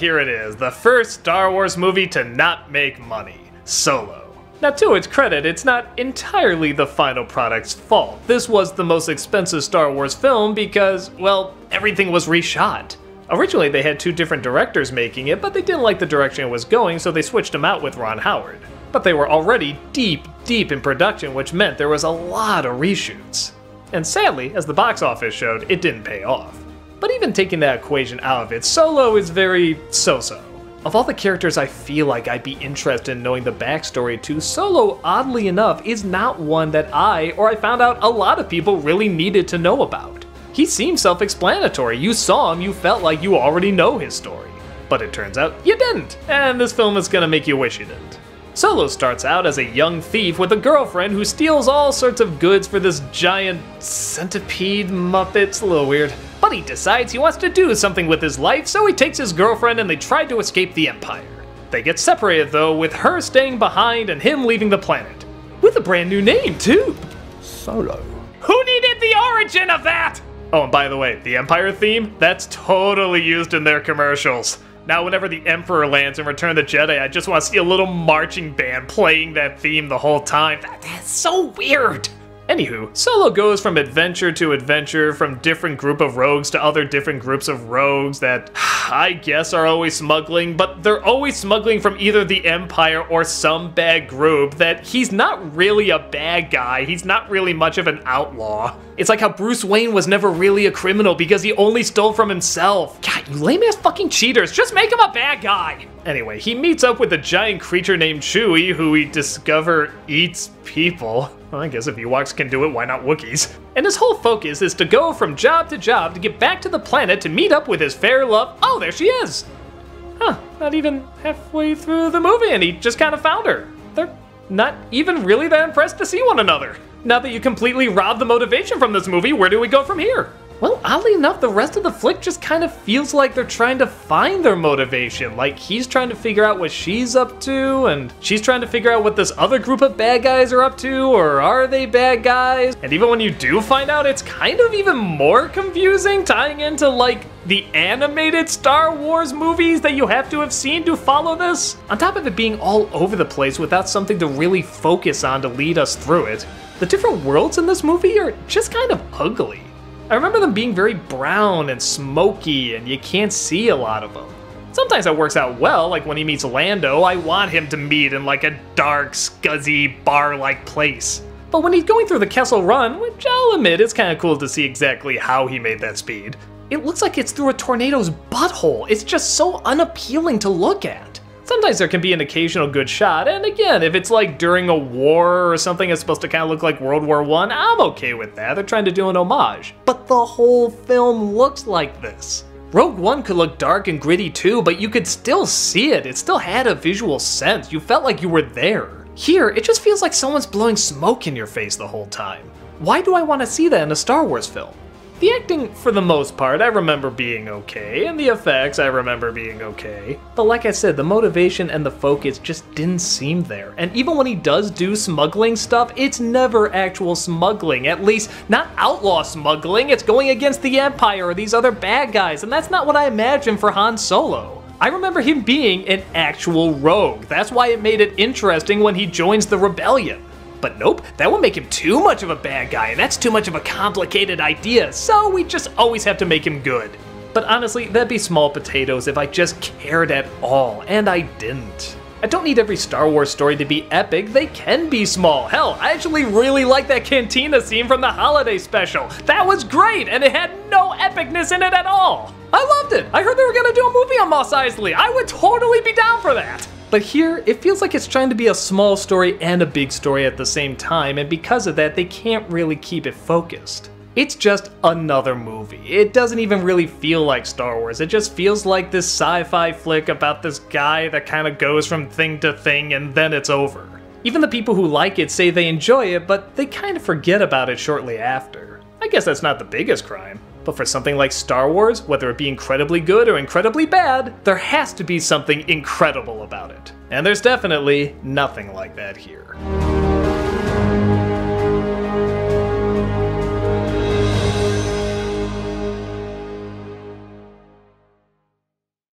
here it is, the first Star Wars movie to not make money, Solo. Now, to its credit, it's not entirely the final product's fault. This was the most expensive Star Wars film because, well, everything was reshot. Originally, they had 2 different directors making it, but they didn't like the direction it was going, so they switched them out with Ron Howard. But they were already deep in production, which meant there was a lot of reshoots. And sadly, as the box office showed, it didn't pay off. But even taking that equation out of it, Solo is very so-so. Of all the characters I feel like I'd be interested in knowing the backstory to, Solo, oddly enough, is not one that I found out a lot of people really needed to know about. He seemed self-explanatory. You saw him, you felt like you already know his story. But it turns out you didn't, and this film is gonna make you wish you didn't. Solo starts out as a young thief with a girlfriend who steals all sorts of goods for this giant centipede muppet. It's a little weird. But he decides he wants to do something with his life, so he takes his girlfriend and they try to escape the Empire. They get separated though, with her staying behind and him leaving the planet. With a brand new name too! Solo. Who needed the origin of that? Oh, and by the way, the Empire theme, that's totally used in their commercials. Now whenever the Emperor lands in Return of the Jedi, I just want to see a little marching band playing that theme the whole time. That's so weird! Anywho, Solo goes from adventure to adventure, from different group of rogues to other different groups of rogues that I guess are always smuggling, but they're always smuggling from either the Empire or some bad group that he's not really a bad guy, he's not really much of an outlaw. It's like how Bruce Wayne was never really a criminal because he only stole from himself. God, you lame-ass fucking cheaters, just make him a bad guy! Anyway, he meets up with a giant creature named Chewie who we discover eats people. Well, I guess if Ewoks can do it, why not Wookiees? And his whole focus is to go from job to job to get back to the planet to meet up with his fair love. Oh, there she is! Huh, not even halfway through the movie and he just kind of found her. They're not even really that impressed to see one another. Now that you completely robbed the motivation from this movie, where do we go from here? Well, oddly enough, the rest of the flick just kind of feels like they're trying to find their motivation. Like, he's trying to figure out what she's up to, and she's trying to figure out what this other group of bad guys are up to, or are they bad guys? And even when you do find out, it's kind of even more confusing, tying into, like, the animated Star Wars movies that you have to have seen to follow this. On top of it being all over the place without something to really focus on to lead us through it, the different worlds in this movie are just kind of ugly. I remember them being very brown and smoky, and you can't see a lot of them. Sometimes that works out well, like when he meets Lando, I want him to meet in like a dark, scuzzy, bar-like place. But when he's going through the Kessel Run, which I'll admit is kind of cool to see exactly how he made that speed, it looks like it's through a tornado's butthole. It's just so unappealing to look at. Sometimes there can be an occasional good shot, and again, if it's like during a war or something that's supposed to kind of look like World War I, I'm okay with that. They're trying to do an homage. But the whole film looks like this. Rogue One could look dark and gritty too, but you could still see it. It still had a visual sense. You felt like you were there. Here, it just feels like someone's blowing smoke in your face the whole time. Why do I want to see that in a Star Wars film? The acting, for the most part, I remember being okay, and the effects, I remember being okay. But like I said, the motivation and the focus just didn't seem there. And even when he does do smuggling stuff, it's never actual smuggling. At least, not outlaw smuggling, it's going against the Empire or these other bad guys, and that's not what I imagined for Han Solo. I remember him being an actual rogue. That's why it made it interesting when he joins the rebellion. But nope, that would make him too much of a bad guy, and that's too much of a complicated idea, so we just always have to make him good. But honestly, that'd be small potatoes if I just cared at all, and I didn't. I don't need every Star Wars story to be epic, they can be small. Hell, I actually really like that cantina scene from the holiday special. That was great, and it had no epicness in it at all. I loved it. I heard they were gonna do a movie on Mos Eisley. I would totally be down for that. But here, it feels like it's trying to be a small story and a big story at the same time, and because of that, they can't really keep it focused. It's just another movie. It doesn't even really feel like Star Wars. It just feels like this sci-fi flick about this guy that kind of goes from thing to thing and then it's over. Even the people who like it say they enjoy it, but they kind of forget about it shortly after. I guess that's not the biggest crime. But for something like Star Wars, whether it be incredibly good or incredibly bad, there has to be something incredible about it. And there's definitely nothing like that here.